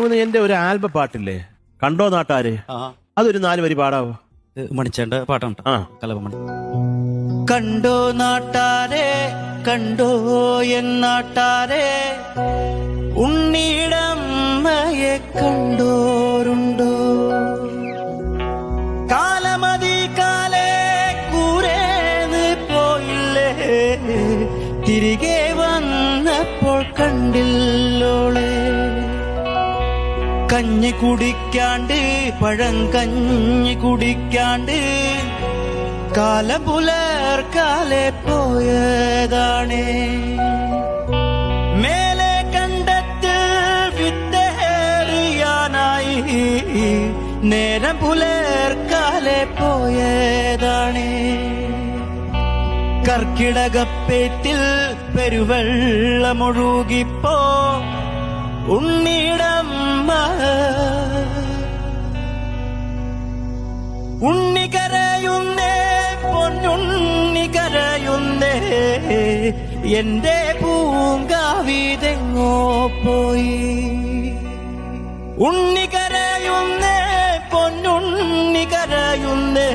എന്റെ ഒരു ആൽബം പാട്ടില്ലേ, കണ്ടോ നാട്ടാര്, അതൊരു 4 വരി പാടാവോ? മണിച്ചേണ്ട പാട്ടാണ്. കലപമണി. കണ്ടോ നാട്ടാരെ, കണ്ടോ എന്നാട്ടാരെ, ഉണ്ണിടമ്മയെ കണ്ടോരുണ്ടോ? കാലമതി കാലേ കൂരേന്ന് പോയില്ലേ, തിരികെ വന്നപ്പോൾ കണ്ടില്ലോളെ. കഞ്ഞി കുടിക്കാണ്ട്, പഴം കഞ്ഞി കുടിക്കാണ്ട്, കാലം പുലർക്കാലെ പോയതാണ്. മേലെ കണ്ടത്തിൽ വിത്തേറിയാനായി നേരം പുലർക്കാലെ പോയതാണ്. കർക്കിടകപ്പേറ്റിൽ പെരുവെള്ളമൊഴുകിപ്പോ ഉണ്ണിടമ്മ ഉണ്ണി കരയുന്നേ, പൊന്നുണ്ണി കരയുന്നേ, എന്റെ പൂങ്കാവിതെങ്ങോ പോയി. ഉണ്ണി കരയുന്നേ, പൊന്നുണ്ണി കരയുന്നേ.